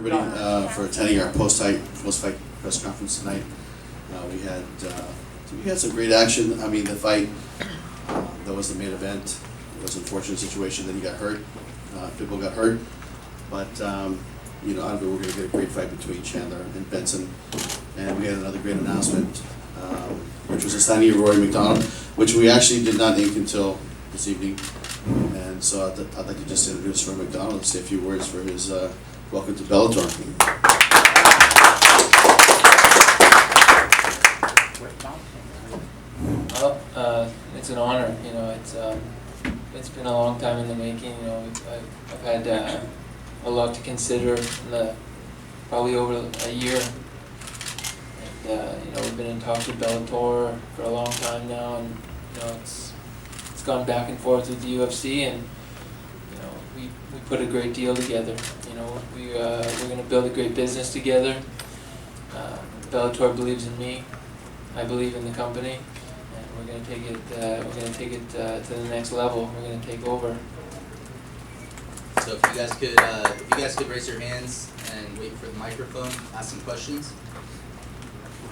everybody for attending our post-fight press conference tonight. We had some great action. I mean, the fight that was the main event. It was an unfortunate situation that he got hurt. Pitbull got hurt, but you know, we're going to get a great fight between Jeandra and Benson. And we had another great announcement, which was the signing of Rory MacDonald, which we actually did not ink until this evening. And so I'd like to just introduce Rory MacDonald and say a few words for his welcome to Bellator. Well, it's an honor. You know, it's been a long time in the making. You know, I've had a lot to consider, probably over a year. And you know, we've been in talks with Bellator for a long time now, and you know, it's gone back and forth with the UFC, and you know, we put a great deal together. You know, we're going to build a great business together. Bellator believes in me. I believe in the company, and we're going to take it. To the next level. We're going to take over. So if you guys could raise your hands and wait for the microphone, ask some questions.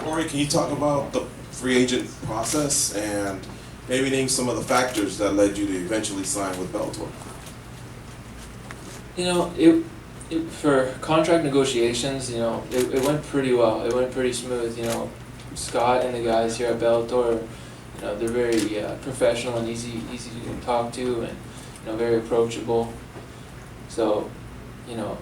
Rory, can you talk about the free agent process and maybe name some of the factors that led you to eventually sign with Bellator? You know, for contract negotiations, you know, it went pretty well. It went pretty smooth. You know, Scott and the guys here at Bellator, you know, they're very professional and easy to talk to, and you know, very approachable. So, you know,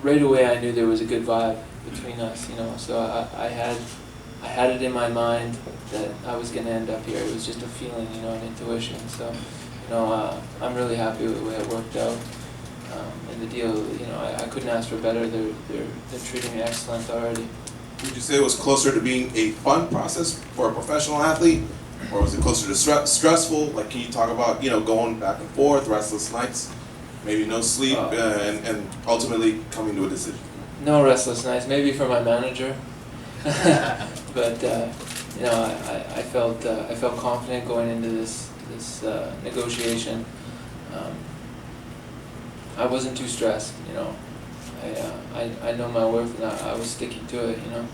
right away I knew there was a good vibe between us. You know, so I had it in my mind that I was going to end up here. It was just a feeling, you know, an intuition. So, you know, I'm really happy with the way it worked out. And the deal, you know, I couldn't ask for better. They're treating me excellent already. Would you say it was closer to being a fun process for a professional athlete, or was it closer to stressful? Like, can you talk about, you know, going back and forth, restless nights, maybe no sleep, and ultimately coming to a decision? No restless nights, maybe for my manager, but you know, I felt confident going into this negotiation. I wasn't too stressed, you know. I know my worth, and I was sticking to it, you know.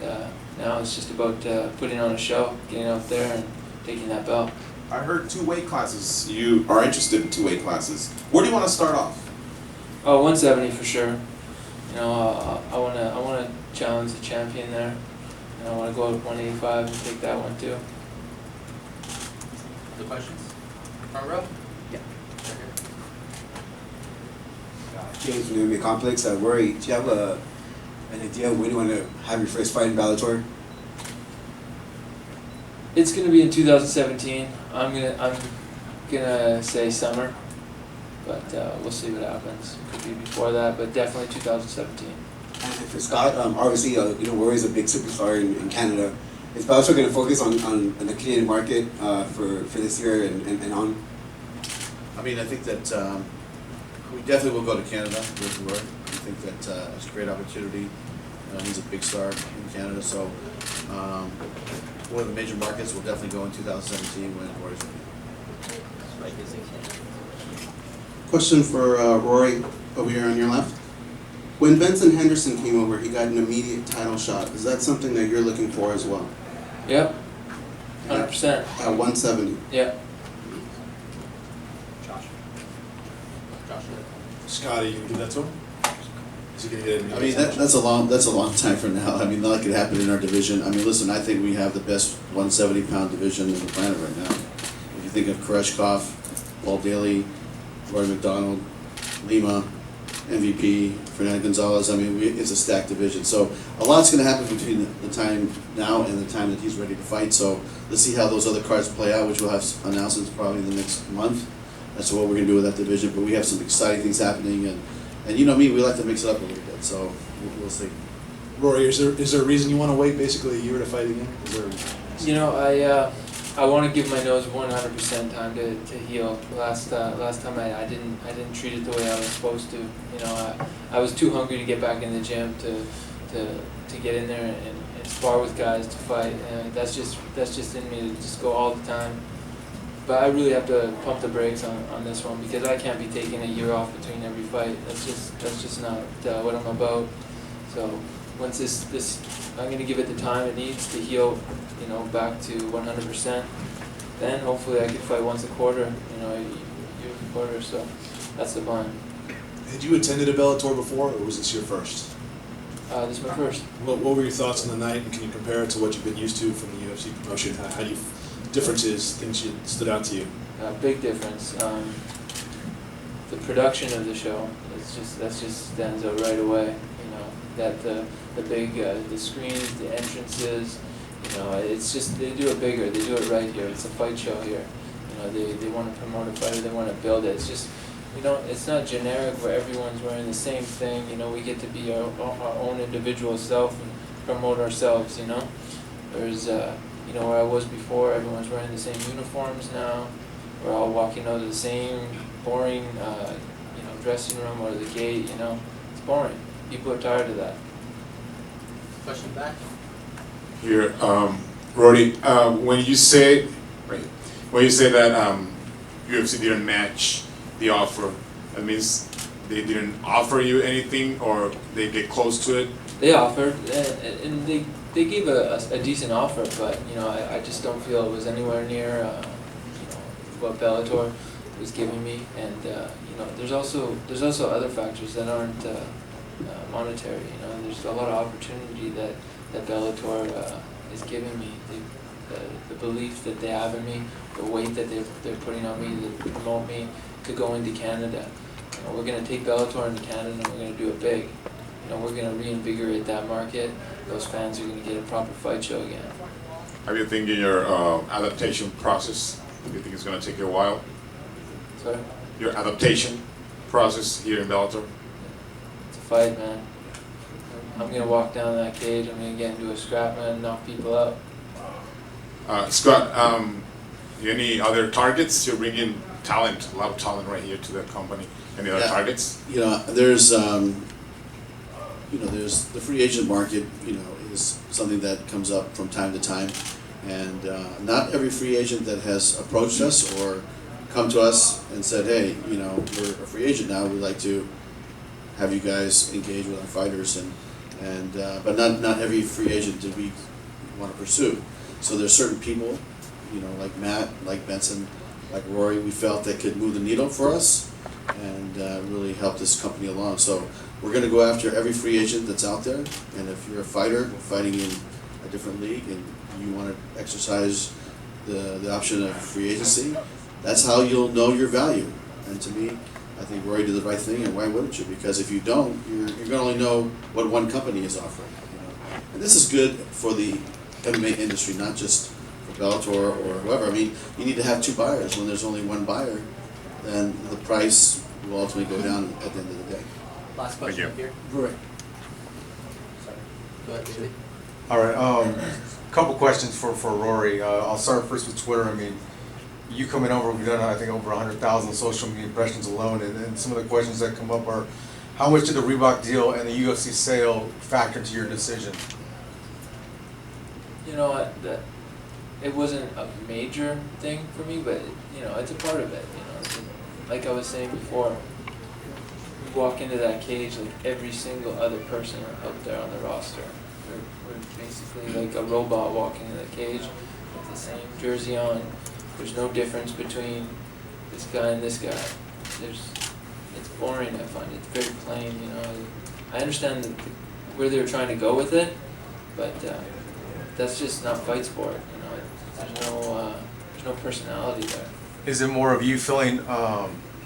And now it's just about putting on a show, getting out there and taking that belt. I heard 2 weight classes. You are interested in 2 weight classes. Where do you want to start off? Oh, 170 for sure. You know, I wanna challenge the champion there, and I want to go to 185 and take that one too. Other questions? Front row? Yeah. James from the MMA Complex. Rory, do you have an idea when you want to have your first fight in Bellator? It's gonna be in 2017. I'm gonna say summer, but we'll see what happens. It could be before that, but definitely 2017. And for Scott, obviously, you know, Rory's a big superstar in Canada. Is Bellator going to focus on the Canadian market for this year and on? I mean, I think that we definitely will go to Canada with Rory. I think that it's a great opportunity. He's a big star in Canada, so one of the major markets will definitely go in 2017 when Rory's in. Question for Rory over here on your left. When Benson Henderson came over, he got an immediate title shot. Is that something that you're looking for as well? Yep, 100%. At 170. Yep. Josh. Scott, are you gonna give that to him? Is he gonna get it? I mean, that's a long time from now. I mean, not like it happened in our division. I mean, listen, I think we have the best 170-pound division in the planet right now. If you think of Koreshkov, Paul Daly, Rory MacDonald, Lima, MVP, Fernando Gonzalez, I mean, it's a stacked division. So a lot's going to happen between the time now and the time that he's ready to fight. So let's see how those other cards play out, which we'll have announcements probably in the next month. That's what we're going to do with that division. But we have some exciting things happening, and you know me, we like to mix it up a little bit. So we'll see. Rory, is there a reason you want to wait basically a year to fight again? Is there? You know, I want to give my nose 100% time to heal. Last time I didn't treat it the way I was supposed to. You know, I was too hungry to get back in the gym to get in there and spar with guys to fight. And that's just in me to just go all the time. but I really have to pump the brakes on this one because I can't be taking a year off between every fight. That's just not what I'm about. So once this I'm gonna give it the time it needs to heal, you know, back to 100%. Then hopefully I can fight once a quarter, you know, a quarter. So that's the plan. Had you attended a Bellator before, or was this your first? This is my first. What were your thoughts on the night, and can you compare it to what you've been used to from the UFC promotion? How do you, differences, things that stood out to you? Big difference. The production of the show, that just stands out right away. You know, that the big the screens, the entrances. You know, it's just they do it bigger. They do it right here. It's a fight show here. You know, they want to promote a fighter. They want to build it. It's just, you know, it's not generic where everyone's wearing the same thing. You know, we get to be our own individual self and promote ourselves. You know, there's you know, where I was before, everyone's wearing the same uniforms now. We're all walking out of the same boring, you know, dressing room or the gate. You know, it's boring. People are tired of that. Question back? Here, Rory, when you say that UFC didn't match the offer, that means they didn't offer you anything, or they get close to it? They offered, and they gave a decent offer, but you know, I just don't feel it was anywhere near you know, what Bellator was giving me, and you know, there's also other factors that aren't monetary. You know, there's a lot of opportunity that Bellator is giving me, the belief that they have in me, the weight that they're putting on me to promote me to go into Canada. You know, we're going to take Bellator into Canada and we're going to do it big. You know, we're going to reinvigorate that market. Those fans are going to get a proper fight show again. Have you think in your adaptation process, do you think it's going to take you a while? Sorry? Your adaptation process here in Bellator? It's a fight, man. I'm going to walk down that cage, I'm going to get into a scrap, man, and knock people out. Scott, any other targets? You're bringing talent, a lot of talent right here to the company. Any other targets? You know, there's you know, there's the free agent market. You know, is something that comes up from time to time, and not every free agent that has approached us or come to us and said, hey, you know, we're a free agent now. We'd like to have you guys engage with our fighters, and but not every free agent do we want to pursue. So there's certain people, you know, like Matt, like Benson, like Rory, we felt that could move the needle for us and really help this company along. So we're going to go after every free agent that's out there, and if you're a fighter fighting in a different league and you want to exercise the option of free agency, that's how you'll know your value. And to me, I think Rory did the right thing, and why wouldn't you? Because if you don't, you're going to only know what one company is offering. You know? And this is good for the MMA industry, not just for Bellator or whoever. I mean, you need to have two buyers. When there's only one buyer, then the price will ultimately go down at the end of the day. Last question up here. Right. Sorry. Go ahead, David. All right, couple questions for Rory. I'll start first with Twitter. I mean, you coming over, we've done, I think, over 100,000 social media impressions alone, and some of the questions that come up are, how much did the Reebok deal and the UFC sale factor into your decision? You know what, it wasn't a major thing for me, but you know, it's a part of it. You know, like I was saying before, we walk into that cage like every single other person out there on the roster. We're basically like a robot walking in the cage with the same jersey on. There's no difference between this guy and this guy. It's boring, I find. It's very plain, you know. I understand where they were trying to go with it, but that's just not fight sport, you know. There's no personality there. Is it more of you feeling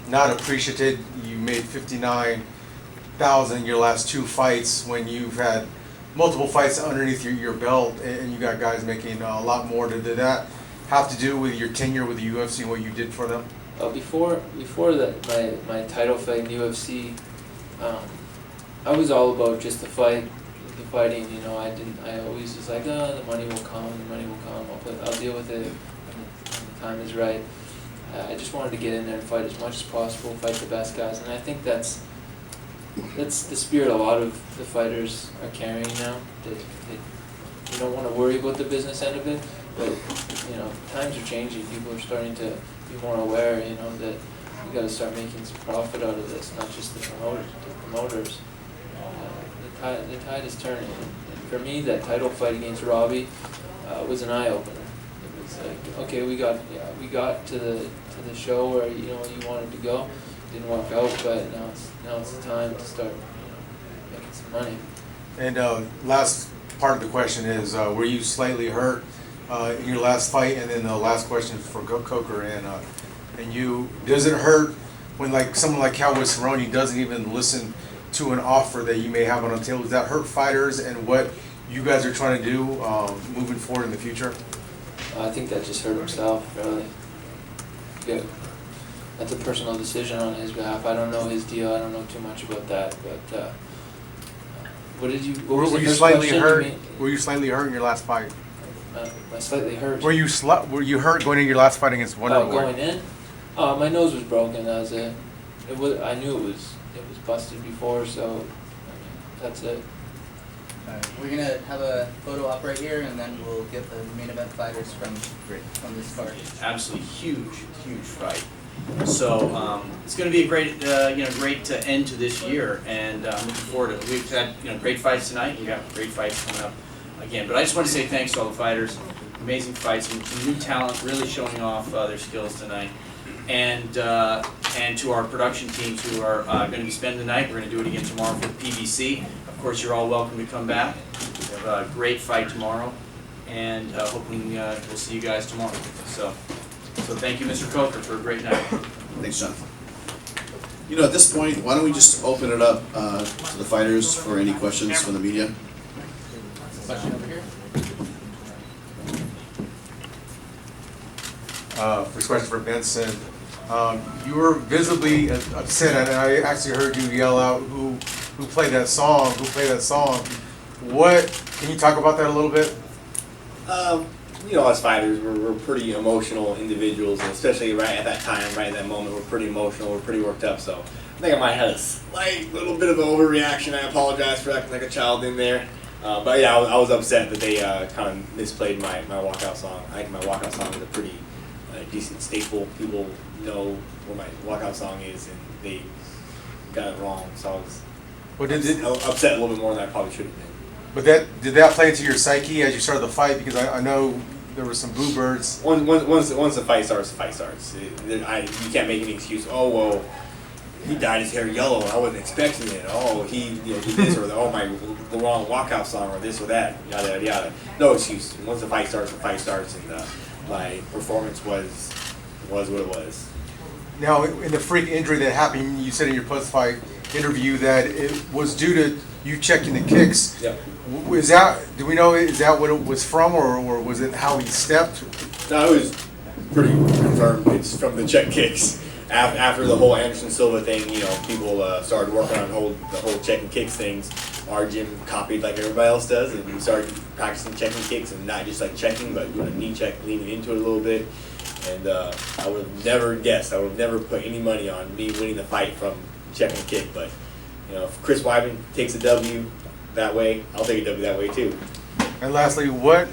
not appreciated? You made 59,000 your last two fights when you've had multiple fights underneath your belt, and you got guys making a lot more. Did that have to do with your tenure with the UFC and what you did for them? Before that, my title fight in the UFC, I was all about just the fighting. You know, I always was like, the money will come, I'll deal with it when the time is right. I just wanted to get in there and fight as much as possible, fight the best guys, and I think that's the spirit a lot of the fighters are carrying now. They don't want to worry about the business end of it, but you know, times are changing. People are starting to be more aware. You know that you got to start making some profit out of this, not just the promoters. The tide is turning. And for me, that title fight against Robbie was an eye opener. It was like, okay, we got to the show where you wanted to go. Didn't work out, but now it's the time to start making some money. And last part of the question is, were you slightly hurt in your last fight? And then the last question is for Coker and you. Does it hurt when like someone like Cowboy Cerrone doesn't even listen to an offer that you may have on the table? Does that hurt fighters and what you guys are trying to do moving forward in the future? I think that just hurt himself, really. Yeah. That's a personal decision on his behalf. I don't know his deal. I don't know too much about that. But what was were the you first slightly question hurt? you made? Were you slightly hurt in your last fight? I slightly hurt. Were you hurt going into your last fight against Wonder Boy? Going in? My nose was broken. That was it. I knew it was busted before, so I mean, that's it. Alright, we're gonna have a photo op right here, and then we'll get the main event fighters from this card. Absolutely huge fight. So it's going to be a great, great end to this year, and I'm looking forward to it. We've had, great fights tonight. We got great fights coming up again. But I just want to say thanks to all the fighters. Amazing fights, some new talent really showing off their skills tonight, and to our production teams who are going to be spending the night. We're going to do it again tomorrow for the PBC. Of course, you're all welcome to come back. We have a great fight tomorrow, and hoping we'll see you guys tomorrow. So thank you, Mr. Coker, for a great night. Thanks, John. At this point, why don't we just open it up to the fighters for any questions from the media? Question over here. First question for Benson. You were visibly upset, and I actually heard you yell out, "Who played that song? Who played that song?" What can you talk about that a little bit? Us fighters, we're pretty emotional individuals, and especially right at that time, right at that moment, we're pretty emotional, we're pretty worked up, so I think I might have had a slight little bit of an overreaction. I apologize for acting like a child in there. But yeah, I was upset that they kind of misplayed my walkout song. I think my walkout song is a pretty decent staple. People know what my walkout song is, and they got it wrong, so I was upset a little bit more than I probably should have been. But did that play into your psyche as you started the fight? Because I know there were some bluebirds. Once the fight starts, the fight starts. You can't make any excuse. Oh well, he dyed his hair yellow. I wasn't expecting it. Oh, he did this or the wrong walkout song or this or that. Yada yada yada. No excuse. Once the fight starts, and my performance was what it was. Now, in the freak injury that happened, you said in your post-fight interview that it was due to you checking the kicks. Yep. Is that what it was from, or was it how he stepped? No, it was pretty confirmed. It's from the check kicks. After the whole Anderson Silva thing, people started working on the whole check and kicks things. Our gym copied like everybody else does, and we started practicing checking kicks, and not just like checking, but doing a knee check, leaning into it a little bit. And I would have never guessed. I would have never put any money on me winning the fight from check and kick. But if Chris Weidman takes a W that way, I'll take a W that way too. And lastly, what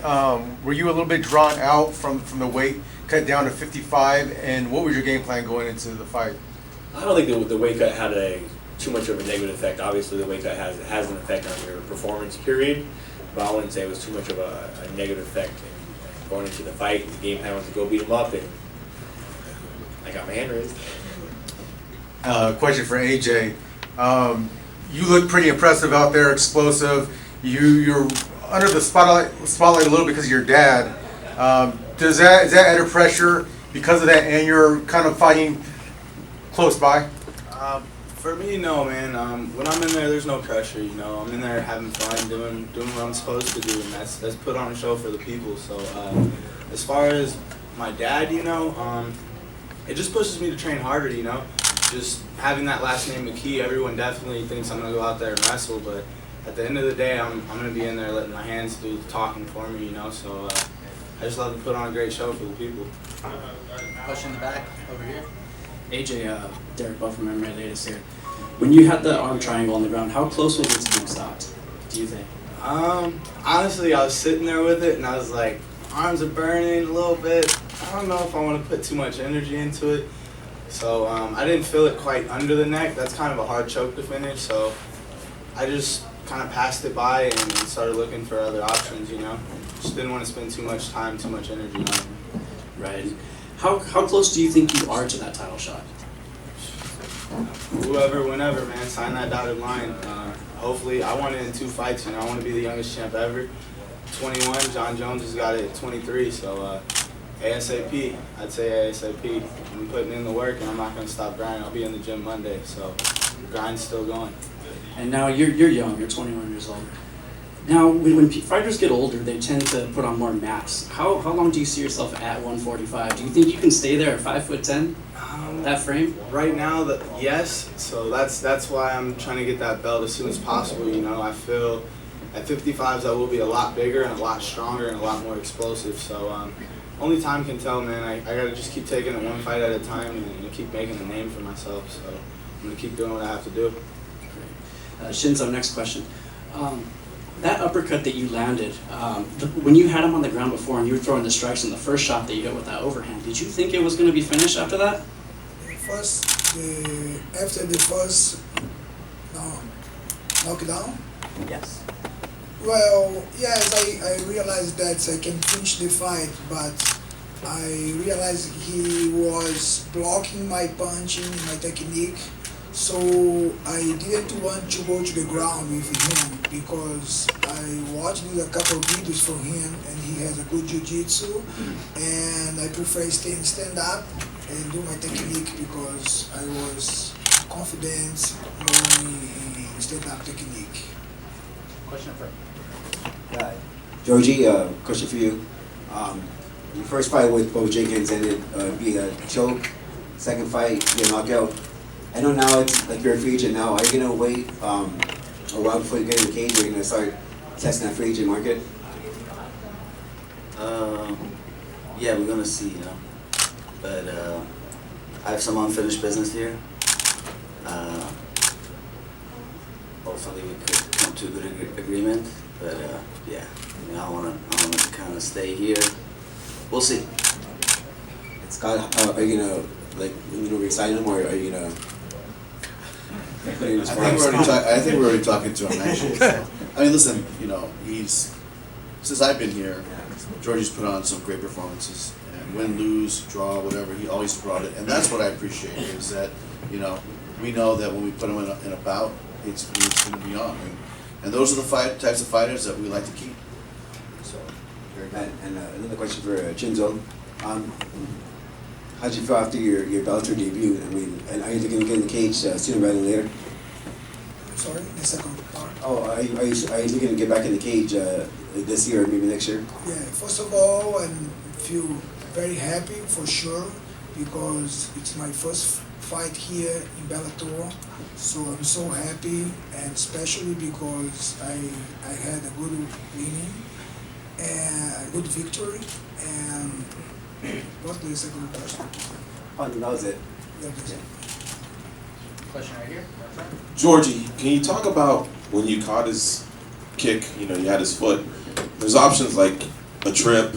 were you a little bit drawn out from the weight cut down to 55, and what was your game plan going into the fight? I don't think the weight cut had too much of a negative effect. Obviously, the weight cut has an effect on your performance period, but I wouldn't say it was too much of a negative effect. And going into the fight, the game plan was to go beat him up, and I got my hand raised. Question for AJ. You look pretty impressive out there, explosive. You're under the spotlight a little because of your dad. Is that under pressure because of that, and you're kind of fighting close by? For me, no, man. When I'm in there's no pressure. I'm in there having fun, doing what I'm supposed to do, and that's put on a show for the people. So as far as my dad, it just pushes me to train harder. Just having that last name McKee, everyone definitely thinks I'm gonna go out there and wrestle, but at the end of the day, I'm gonna be in there letting my hands do the talking for me. So I just love to put on a great show for the people. Question in the back over here. AJ, Derek Buff from MMA Latest here. When you had the arm triangle on the ground, how close was it to being stopped, do you think? Honestly, I was sitting there with it, and I was like, arms are burning a little bit. I don't know if I want to put too much energy into it. So I didn't feel it quite under the neck. That's kind of a hard choke to finish. So I just kind of passed it by and started looking for other options, you know. Just didn't want to spend too much time, too much energy on it. Right. How close do you think you are to that title shot? Whoever, whenever, man, sign that dotted line. Hopefully, I want it in 2 fights, you know. I want to be the youngest champ ever. 21, John Jones has got it at 23, so ASAP. I'd say ASAP. I'm putting in the work, and I'm not going to stop grinding. I'll be in the gym Monday, so the grind's still going. And now you're young, you're 21 years old. Now, when fighters get older, they tend to put on more mass. How long do you see yourself at 145? Do you think you can stay there at 5'10"? That frame? Right now, yes. So that's why I'm trying to get that belt as soon as possible. You know, I feel at 55s I will be a lot bigger and a lot stronger and a lot more explosive. So only time can tell, man. I gotta just keep taking it one fight at a time and keep making a name for myself. So I'm gonna keep doing what I have to do. Shinzo, next question. That uppercut that you landed, when you had him on the ground before and you were throwing the strikes in the first shot that you hit with that overhand, did you think it was going to be finished after that? After the first knockdown? Yes. Well, yes, I realized that I can finish the fight, but I realized he was blocking my punching, my technique. So I didn't want to go to the ground with him because I watched a couple of videos from him and he has a good jiu-jitsu, and I prefer stand up and do my technique because I was confident knowing stand-up technique. Question for Georgie, question for you. Your first fight with Bo Jenkins ended being a choke. Second fight, be a knockout. I know now it's like you're a free agent now. Are you gonna wait a while before you get in the cage, or are you gonna start testing that free agent market? Yeah, we're gonna see, you know. But I have some unfinished business here. Hopefully we could come to a good agreement. But yeah, I mean, I wanna kind of stay here. We'll see. Scott, are you gonna resign him, or are you gonna? I think we're already talking to him actually. I mean, listen, you know, since I've been here, Georgie's put on some great performances, and win, lose, draw, whatever, he always brought it, and that's what I appreciate is that, you know, we know that when we put him in a bout, it's going to be on, and those are the types of fighters that we like to keep. So, very good. And another question for Chinzo. How'd you feel after your Bellator debut? I mean, and are you going to get in the cage sooner rather than later? Sorry, the second part. Oh, are you looking to get back in the cage this year or maybe next year? Yeah, first of all, I feel very happy for sure because it's my first fight here in Bellator. So I'm so happy, and especially because I had a good winning and a good victory. And what's the second question? Oh, that was it. Yeah, that's it. Question right here. Georgie, can you talk about when you caught his kick, you know, you had his foot, there's options like a trip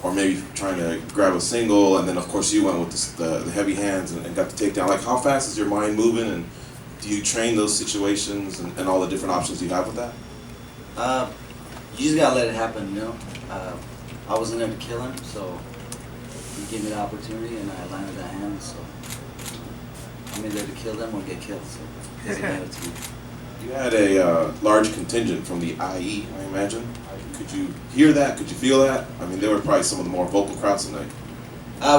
or maybe trying to grab a single, and then of course you went with the heavy hands and got the takedown. Like, how fast is your mind moving, and do you train those situations and all the different options you have with that? You just gotta let it happen, you know. I wasn't there to kill him, so he gave me the opportunity and I landed that hand, so I'm either to kill them or get killed, so it doesn't matter to me. You had a large contingent from the IE, I imagine. Could you hear that? Could you feel that? I mean, they were probably some of the more vocal crowds tonight.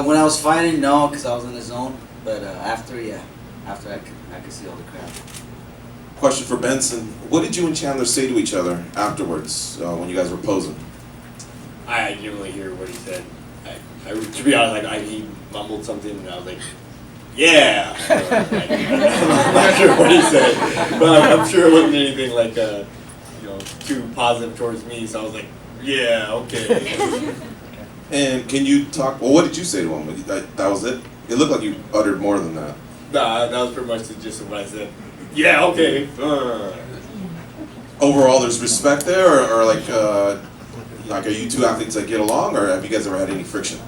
When I was fighting, no, because I was in the zone. But after, yeah. After I could see all the crowd. Question for Benson. What did you and Jeandra say to each other afterwards when you guys were posing? I didn't really hear what he said. To be honest, he mumbled something and I was like, yeah! I'm not sure what he said, but I'm sure it wasn't anything like, too positive towards me, so I was like, yeah, okay. And can you talk, well, what did you say to him? That was it? It looked like you uttered more than that. Nah, that was pretty much the gist of what I said. Yeah, okay. Overall, there's respect there, or like, Like, are you two athletes that get along, or have you guys ever had any friction?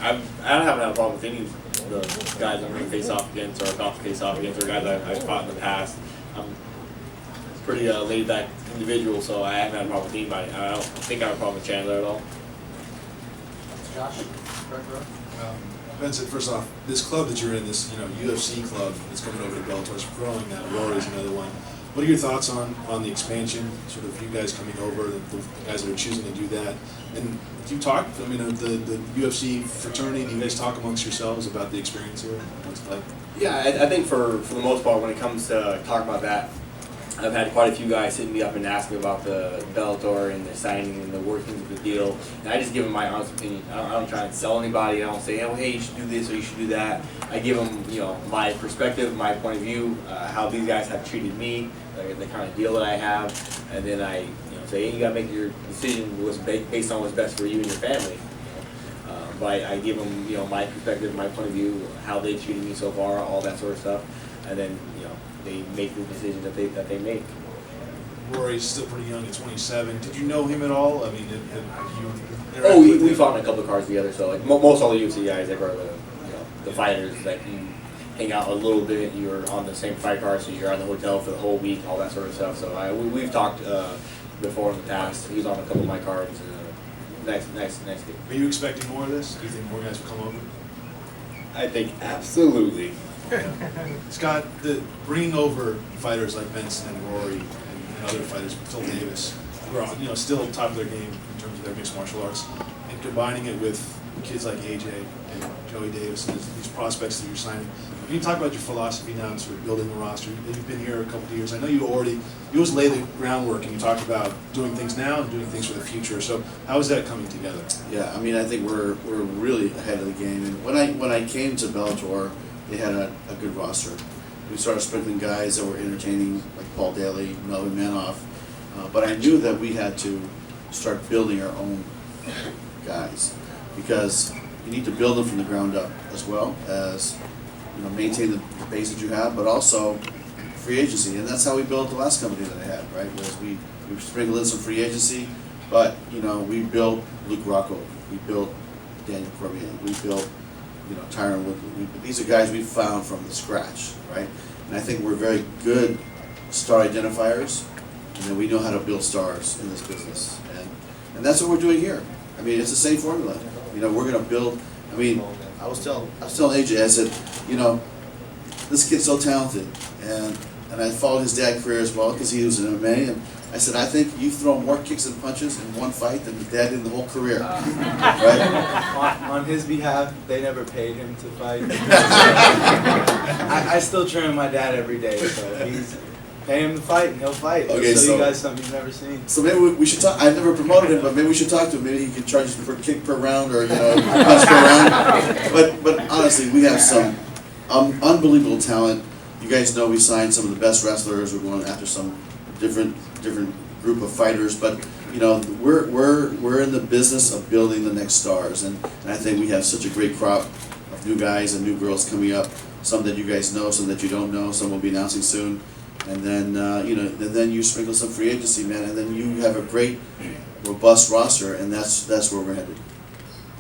I haven't had a problem with any of the guys I'm going to face off against or about to face off against or guys I've fought in the past. I'm a pretty laid back individual, so I haven't had a problem with anybody. I don't think I have a problem with Jeandra at all. Josh? Benson, first off, this club that you're in, this UFC club that's coming over to Bellator, is growing now. Rory's another one. What are your thoughts on the expansion? Sort of you guys coming over, the guys that are choosing to do that, and do you talk? I mean, the UFC fraternity. Do you guys talk amongst yourselves about the experience here? What's it like? Yeah, I think for the most part, when it comes to talking about that, I've had quite a few guys hitting me up and asking about the Bellator and the signing and the workings of the deal, and I just give them my honest opinion. I don't try and sell anybody. I don't say, oh, hey, you should do this or you should do that. I give them, my perspective, my point of view, how these guys have treated me, the kind of deal that I have, and then I, say, hey, you gotta make your decision based on what's best for you and your family. But I give them, my perspective, my point of view, how they treated me so far, all that sort of stuff, and then, they make the decision that they make. Rory's still pretty young at 27. Did you know him at all? I mean, have you? Oh, we fought in a couple of cards together. So like most all the UFC guys, like are the fighters that you hang out a little bit. You're on the same fight card, so you're at the hotel for the whole week, all that sort of stuff. So we've talked before in the past. He's on a couple of my cards. Nice kid. Are you expecting more of this? Do you think more guys will come over? I think absolutely. Scott, bringing over fighters like Benson and Rory and other fighters, Phil Davis, who are still top of their game in terms of their mixed martial arts, and combining it with kids like AJ and Joey Davis and these prospects that you're signing. Can you talk about your philosophy now in sort of building the roster? You've been here a couple of years. I know you always lay the groundwork, and you talked about doing things now and doing things for the future. So how is that coming together? Yeah, I mean, I think we're really ahead of the game. And when I came to Bellator, they had a good roster. We started sprinkling guys that were entertaining, like Paul Daly, Melvin Manoff. But I knew that we had to start building our own guys, because you need to build them from the ground up, as well as maintain the base that you have, but also free agency. And that's how we built the last company that I had, right? Was we sprinkled in some free agency, but we built Luke Rocco, we built Daniel Cormier, we built Tyron Woodley. These are guys we found from the scratch, right? And I think we're very good star identifiers, and then we know how to build stars in this business, and that's what we're doing here. I mean, it's the same formula. We're going to build. I mean, I was telling AJ, I said, this kid's so talented, and I followed his dad's career as well because he was in MMA, and I said, I think you throw more kicks and punches in one fight than his dad did in the whole career. Right? On his behalf, they never paid him to fight. I still train my dad every day, so he's pay him to fight and he'll fight. Okay, He'll show so you guys something you've never seen. So maybe we should talk. I've never promoted him, but maybe we should talk to him. Maybe he can charge us per kick per round or punch per round. But honestly, we have some unbelievable talent. You guys know we signed some of the best wrestlers. We're going after some different group of fighters, but we're in the business of building the next stars, and I think we have such a great crop of new guys and new girls coming up. Some that you guys know, some that you don't know. Some will be announcing soon, and then and then you sprinkle some free agency, man, and then you have a great, robust roster, and that's where we're headed.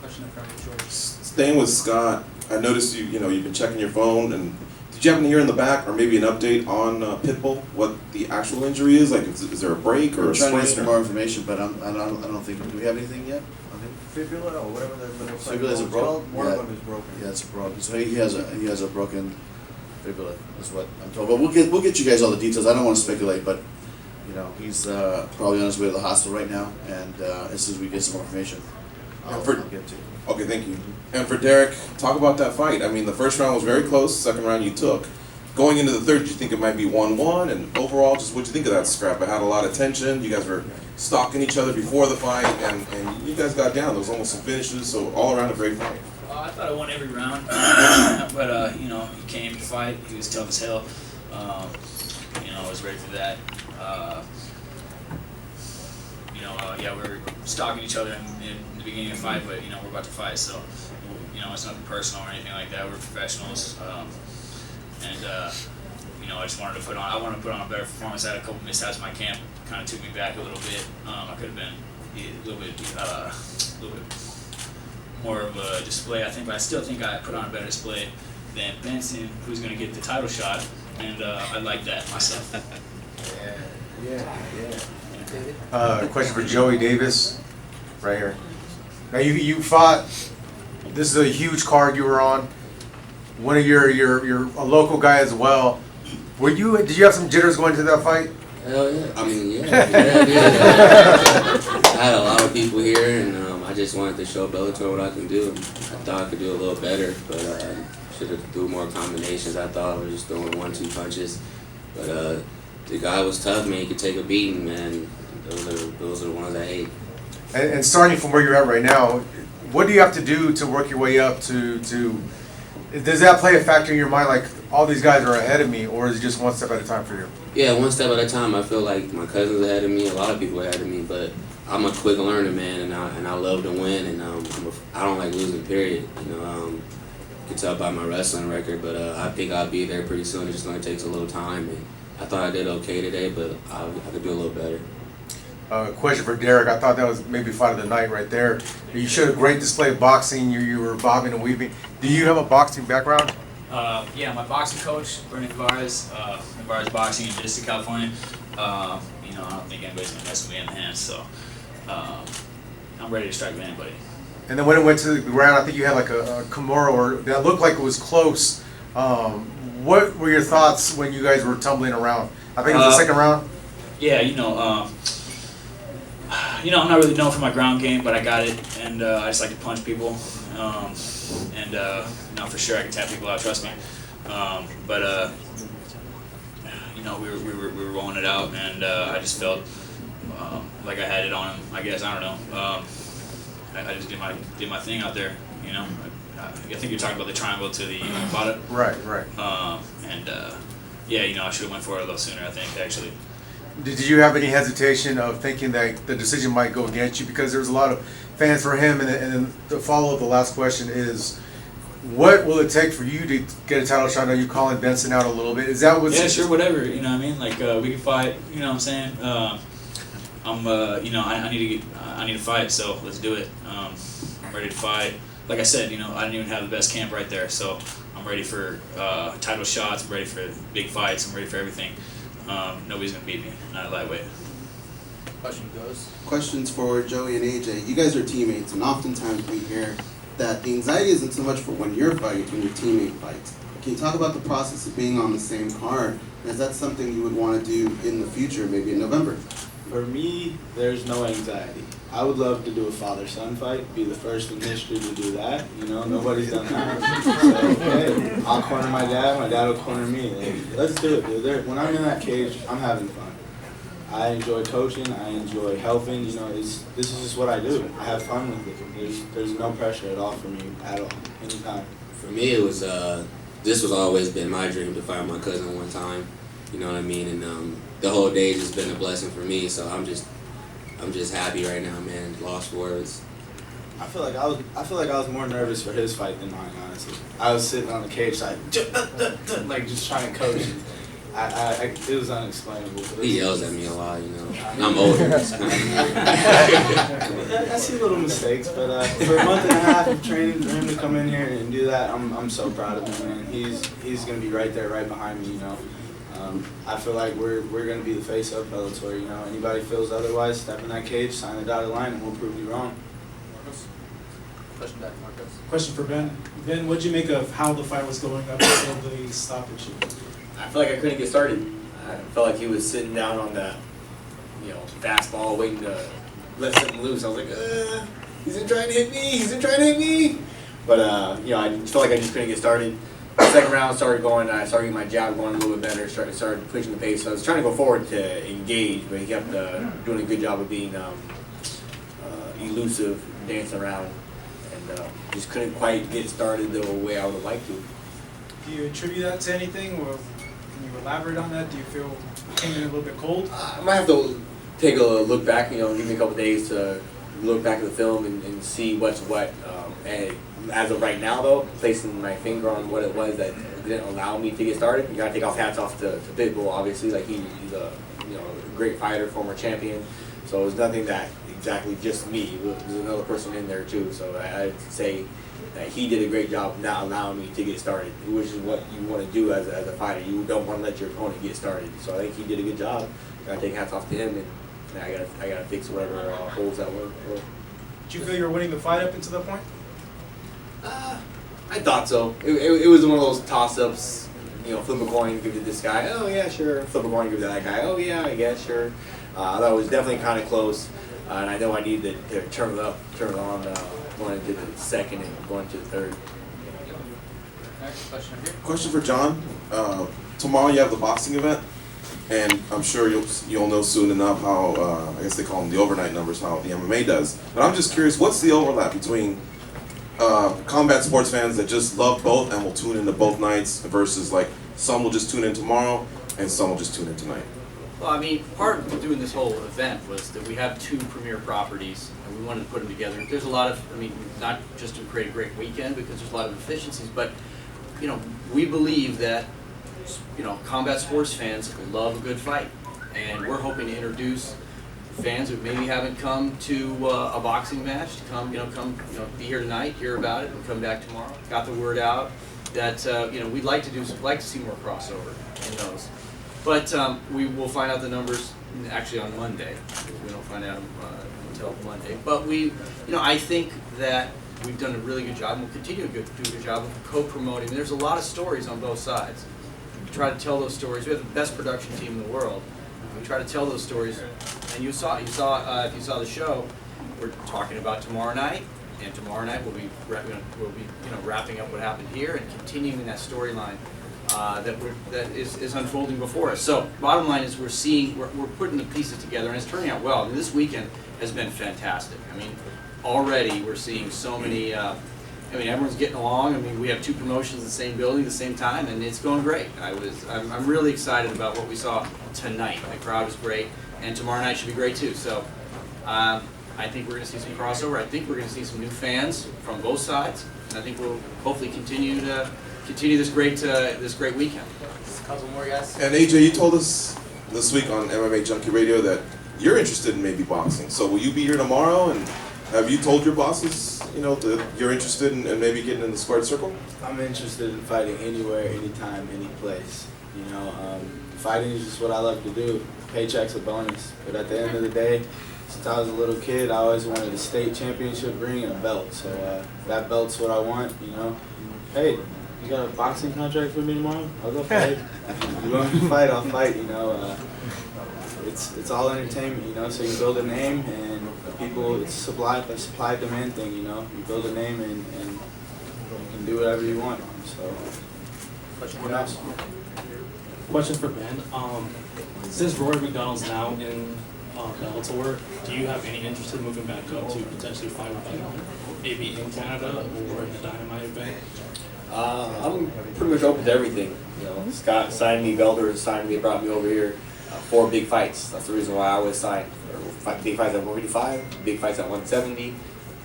Question in front of George. Staying with Scott, I noticed you've been checking your phone, and did you happen to hear in the back, or maybe an update on Pitbull, what the actual injury is? Like, is there a break or We're a trying to get sprain? some more information, but I don't think. Do we have anything yet? Fibula or whatever the Fibula is a broken. One of them is broken. Yeah, it's broken. So he has a broken fibula, is what I'm told. But we'll get you guys all the details. I don't want to speculate, but he's probably on his way to the hospital right now, and as soon as we get some more information, I'll get to you. Okay, thank you. And for Derek, talk about that fight. I mean, the first round was very close. Second round you took. Going into the third, did you think it might be 1-1? And overall, just what'd you think of that scrap? It had a lot of tension. You guys were stalking each other before the fight, and you guys got down. There was almost some finishes, so all around a great fight. I thought I won every round, but he came to fight. He was tough as hell. I was ready for that. We were stalking each other in the beginning of the fight, but we're about to fight, so it's nothing personal or anything like that. We're professionals, I just wanted to put on. I wanted to put on a better performance. I had a couple mishaps in my camp, kind of took me back a little bit. I could have been a little bit more of a display, I think, but I still think I put on a better display than Benson, who's going to get the title shot, and I like that myself. Question for Joey Davis, right here. Now you fought. This is a huge card you were on. One of you're a local guy as well. Did you have some jitters going into that fight? Hell yeah. I mean, yeah. I had a lot of people here, and I just wanted to show Bellator what I can do. I thought I could do a little better, but should have threw more combinations. I thought I was just throwing 1-2 punches. But the guy was tough, man. He could take a beating, man. Those are the ones I hate. And starting from where you're at right now, what do you have to do to work your way up to does that play a factor in your mind, like all these guys are ahead of me, or is it just one step at a time for you? Yeah, one step at a time. I feel like my cousin's ahead of me, a lot of people ahead of me, but I'm a quick learner, man, and I love to win, and I don't like losing, period. You can tell by my wrestling record, but I think I'll be there pretty soon. It's just going to take a little time, and I thought I did okay today, but I could do a little better. Question for Derek. I thought that was maybe fight of the night right there. You showed a great display of boxing. You were bobbing and weaving. Do you have a boxing background? Yeah, my boxing coach, Bernie Navarez Boxing in Vista, California. I don't think anybody's gonna mess with me in the hands, so I'm ready to strike with anybody. And then when it went to the ground, I think you had like a Kimura, or that looked like it was close. What were your thoughts when you guys were tumbling around? I think it was the second round. Yeah, I'm not really known for my ground game, but I got it, and I just like to punch people, for sure I can tap people out. Trust me. We were rolling it out, and I just felt like I had it on him. I guess I don't know. I just did my thing out there. I think you're talking about the triangle to the bottom. Right. I should have went for it a little sooner, I think, actually. Did you have any hesitation of thinking that the decision might go against you? Because there's a lot of fans for him, and then the follow-up, the last question is, what will it take for you to get a title shot? Are you calling Benson out a little bit? Is that what's... Yeah, sure, whatever, you know what I mean? Like, we can fight, you know what I'm saying? I need to fight, so let's do it. I'm ready to fight. Like I said, I didn't even have the best camp right there, so I'm ready for title shots, I'm ready for big fights, I'm ready for everything. Nobody's gonna beat me, not at lightweight. Question goes. Questions for Joey and AJ. You guys are teammates, and oftentimes we hear that the anxiety isn't so much for when you're fighting, when your teammate fights. Can you talk about the process of being on the same card? Is that something you would want to do in the future, maybe in November? For me, there's no anxiety. I would love to do a father-son fight, be the first in history to do that. Nobody's done that. So, hey, I'll corner my dad will corner me. Let's do it, dude. When I'm in that cage, I'm having fun. I enjoy coaching, I enjoy helping, this is just what I do. I have fun with it. There's no pressure at all for me, at all, anytime. For me, it was, this was always been my dream to fight my cousin one time, you know what I mean? And the whole day has just been a blessing for me, so I'm just happy right now, man. Lost for words. I feel like I was more nervous for his fight than mine, honestly. I was sitting on the cage like just trying to coach. It was unexplainable. He yells at me a lot, And I'm older. I see little mistakes, but for a month and a half of training, for him to come in here and do that, I'm so proud of him, man. He's gonna be right there, right behind me, I feel like we're gonna be the face of Bellator. Anybody feels otherwise, step in that cage, sign the dotted line, and we'll prove you wrong. Question back, Marcos. Question for Ben. Ben, what'd you make of how the fight was going up until the stoppage? I felt like I couldn't get started. I felt like he was sitting down on the, fastball, waiting to let something loose. I was like, he's been trying to hit me. But, I felt like I just couldn't get started. The second round started going, I started getting my jab going a little bit better, started pushing the pace. So I was trying to go forward to engage, but he kept doing a good job of being elusive, dancing around, and just couldn't quite get started the way I would have liked to. Do you attribute that to anything, or can you elaborate on that? Do you feel it came in a little bit cold? I might have to take a look back, give me a couple days to look back at the film and see what's what. And as of right now, though, placing my finger on what it was that didn't allow me to get started, you gotta take off hats off to Pitbull, obviously. Like he's a great fighter, former champion. So it was nothing that exactly just me. There's another person in there too. So I'd say that he did a great job not allowing me to get started, which is what you want to do as a fighter. You don't want to let your opponent get started. So I think he did a good job. Gotta take hats off to him, and I gotta fix whatever holes that were. Did you feel you were winning the fight up until that point? I thought so. It was one of those toss-ups. You know, flip a coin, give it to this guy. Oh yeah, sure. Flip a coin, give it to that guy. Oh yeah, I guess sure. I thought it was definitely kind of close, and I know I needed to turn it up, turn it on, going into the second and going to the third. Next question here. Question for John. Tomorrow you have the boxing event, and I'm sure you'll know soon enough how I guess they call them the overnight numbers, how the MMA does. But I'm just curious, what's the overlap between combat sports fans that just love both and will tune into both nights versus like some will just tune in tomorrow and some will just tune in tonight? Well, I mean, part of doing this whole event was that we have 2 premier properties, and we wanted to put them together. There's a lot of, I mean, not just to create a great weekend, because there's a lot of efficiencies, but, you know, we believe that, you know, combat sports fans love a good fight, and we're hoping to introduce fans who maybe haven't come to a boxing match to come, be here tonight, hear about it, and come back tomorrow. Got the word out that, you know, we'd like to see more crossover in those. But we will find out the numbers actually on Monday. We don't find out until Monday. But I think that we've done a really good job, and we'll continue to do a good job of co-promoting. There's a lot of stories on both sides. We try to tell those stories. We have the best production team in the world. We try to tell those stories. And if you saw the show, we're talking about tomorrow night. And tomorrow night we'll be wrapping up what happened here and continuing that storyline that is unfolding before us. So bottom line is we're putting the pieces together, and it's turning out well. I mean, this weekend has been fantastic. I mean, already we're seeing so many. Everyone's getting along. I mean, we have 2 promotions in the same building at the same time, and it's going great. I'm really excited about what we saw tonight. The crowd was great, and tomorrow night should be great too. So. I think we're going to see some crossover. I think we're going to see some new fans from both sides, and I think we'll hopefully continue this great weekend. Just a couple more guys. And AJ, you told us this week on MMA Junkie Radio that you're interested in maybe boxing. So will you be here tomorrow? And have you told your bosses, that you're interested in maybe getting in the squared circle? I'm interested in fighting anywhere, anytime, any place. Fighting is just what I love to do. Paycheck's a bonus, but at the end of the day, since I was a little kid, I always wanted a state championship ring and a belt. So that belt's what I want, Hey, you got a boxing contract for me tomorrow? I'll go fight. You want me to fight, I'll fight, It's all entertainment, so you build a name and people, it's a supply demand thing, You build a name and you can do whatever you want. So, Question else? Question for Ben. Since Rory MacDonald's now in Bellator, do you have any interest in moving back up to potentially fight with him, maybe in Canada or in the Dynamite event? I'm pretty much open to everything. Scott signed me, Bellator brought me over here. 4 big fights. That's the reason why I always sign. Big fights at 185, big fights at 170.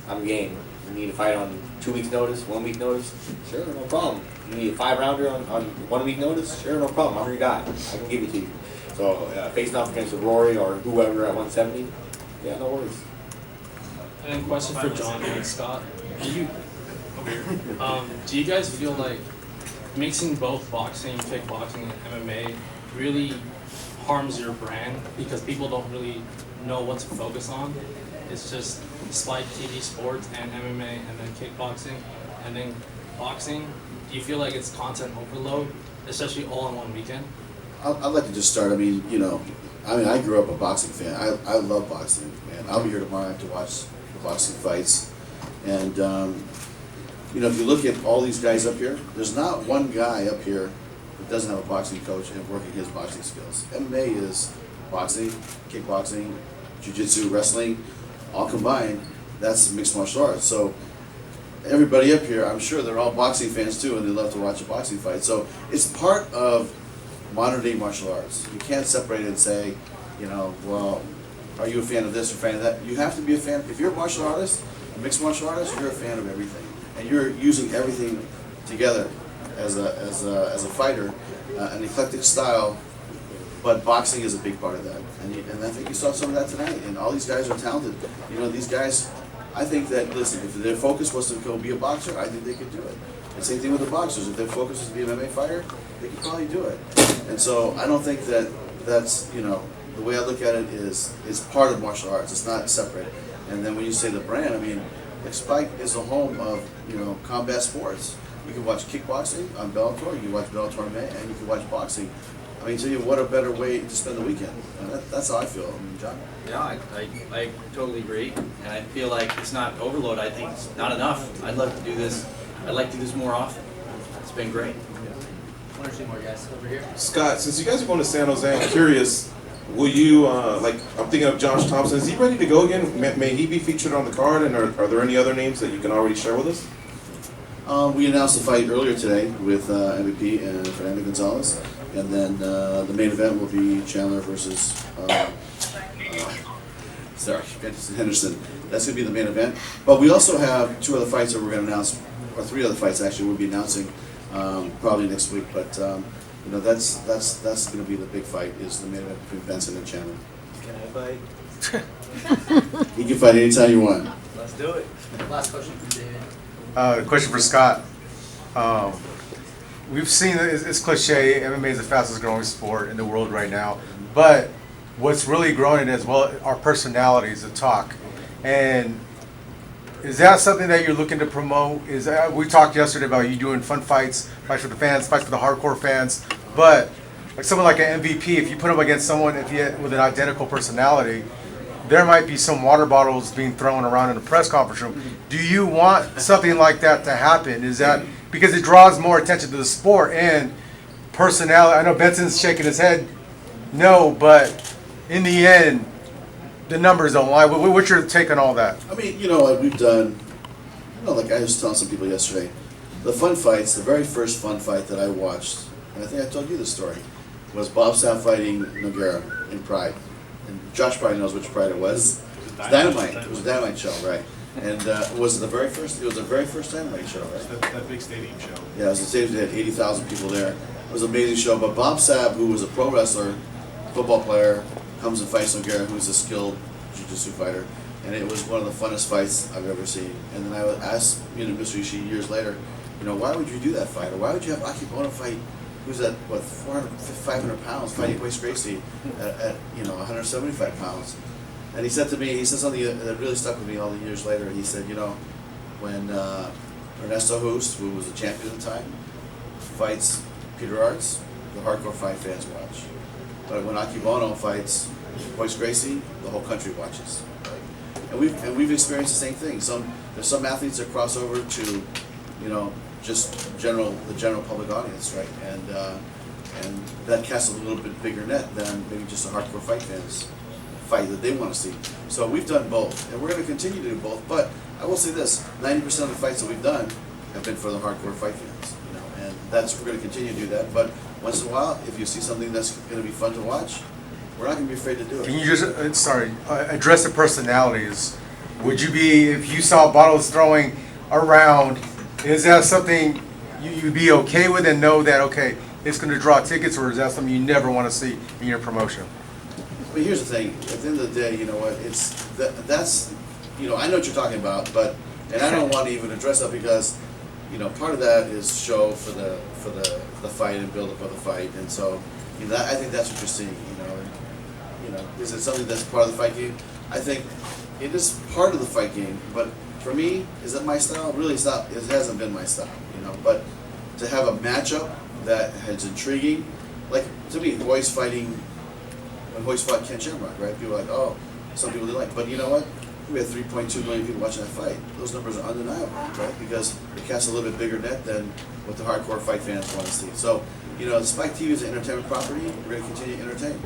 I'm game. You need a fight on 2 weeks' notice, 1 week notice? Sure, no problem. You need a 5-rounder on 1 week notice? Sure, no problem. I'm your guy. I can give it to you. So facing off against Rory or whoever at 170, yeah, no worries. And then question for John and Scott. Do you guys feel like mixing both boxing, kickboxing, and MMA really harms your brand because people don't really know what to focus on? It's just Spike TV Sports and MMA and then kickboxing and then boxing. Do you feel like it's content overload, especially all in one weekend? I'd like to just start. I grew up a boxing fan. I love boxing, man. I'll be here tomorrow to watch the boxing fights. And, if you look at all these guys up here, there's not one guy up here that doesn't have a boxing coach and working his boxing skills. MMA is boxing, kickboxing, jiu-jitsu, wrestling, all combined. That's mixed martial arts. So everybody up here, I'm sure they're all boxing fans too, and they love to watch a boxing fight. So it's part of modern day martial arts. You can't separate it and say, well, are you a fan of this or a fan of that? You have to be a fan. If you're a martial artist, a mixed martial artist, you're a fan of everything, and you're using everything together as a fighter, an eclectic style, but boxing is a big part of that, and I think you saw some of that tonight. And all these guys are talented. You know, these guys. I think that, listen, if their focus was to go be a boxer, I think they could do it. And same thing with the boxers. If their focus is to be an MMA fighter, they could probably do it. And so I don't think that that's, you know, the way I look at it is it's part of martial arts. It's not separate. And then when you say the brand, I mean, like Spike is the home of, you know, combat sports. You can watch kickboxing on Bellator, you can watch Bellator MMA, and you can watch boxing. I mean, tell you what a better way to spend the weekend. And that's how I feel. I mean, John? Yeah, I totally agree, and I feel like it's not overload. I think it's not enough. I'd love to do this. I'd like to do this more often. It's been great. One or two more guys over here. Scott, since you guys are going to San Jose, I'm curious, will you, like, I'm thinking of Josh Thompson, is he ready to go again? May he be featured on the card, and are there any other names that you can already share with us? We announced the fight earlier today with MVP and Fernando Gonzalez, and then the main event will be Jeandra versus Benson Henderson. That's going to be the main event. But we also have two other fights that we're going to announce, or three other fights actually we'll be announcing probably next week. But you know, that's going to be the big fight, is the main event between Benson and Jeandra. Can I fight? You can fight anytime you want. Let's do it. Last question from David. Question for Scott. We've seen it's cliche. MMA is the fastest growing sport in the world right now, but what's really growing as well are personalities, the talk. And is that something that you're looking to promote? We talked yesterday about you doing fun fights for the fans, fights for the hardcore fans. But like someone like an MVP, if you put him against someone with an identical personality, there might be some water bottles being thrown around in the press conference room. Do you want something like that to happen? Is that because it draws more attention to the sport and personality? I know Benson's shaking his head no, but in the end, the numbers don't lie. What's your take on all that? I mean, you know, like we've done, you know, like I was telling some people yesterday, the fun fights, the very first fun fight that I watched, and I think I told you this story, was Bob Sapp fighting Nogueira in Pride. And Josh probably knows which Pride it was. It was Dynamite. It was a Dynamite show, right? And was it the very first? It was the very first Dynamite show, right? That big stadium show. Yeah, it was the stadium. They had 80,000 people there. It was an amazing show. But Bob Sapp, who was a pro wrestler, football player, comes and fights Nogueira, who's a skilled jiu-jitsu fighter, and it was one of the funnest fights I've ever seen. And then I would ask, you know, Mr. Ishii years later, you know, why would you do that fight, or why would you have Akebono fight, who's at what 400, 500 pounds, fighting Royce Gracie at you know 175 pounds? And he said to me, he said something that really stuck with me all the years later. He said, you know, when Ernesto Hoost, who was a champion at the time, fights Peter Arts, the hardcore fight fans watch. But when Akebono fights Royce Gracie, the whole country watches. Right? And we've experienced the same thing. There's some athletes that cross over to, you know, just the general public audience, right? And that casts a little bit bigger net than maybe just a hardcore fight fans fight that they want to see. So we've done both, and we're going to continue to do both. But I will say this: 90% of the fights that we've done have been for the hardcore fight fans, you know, and we're going to continue to do that. But once in a while, if you see something that's going to be fun to watch, we're not going to be afraid to do it. Can you just address the personalities? Would you be, if you saw bottles throwing around, is that something you'd be okay with and know that, okay, it's going to draw tickets, or is that something you never want to see in your promotion? But here's the thing: at the end of the day, you know what? That's you know, I know what you're talking about, and I don't want to even address that because, you know, part of that is show for the fight and build up of the fight, and so, you know, I think that's what you're seeing. You know, is it something that's part of the fight game? I think it is part of the fight game, but for me, is it my style? Really, it's not. It hasn't been my style, you know. But to have a matchup that is intriguing, like to me, Royce fighting. When Royce fought Ken Shamrock, right? People were like, oh, some people didn't like. But you know what? We had 3.2 million people watching that fight. Those numbers are undeniable, right? Because it casts a little bit bigger net than what the hardcore fight fans want to see. So, you know, Spike TV is an entertainment property. We're going to continue to entertain.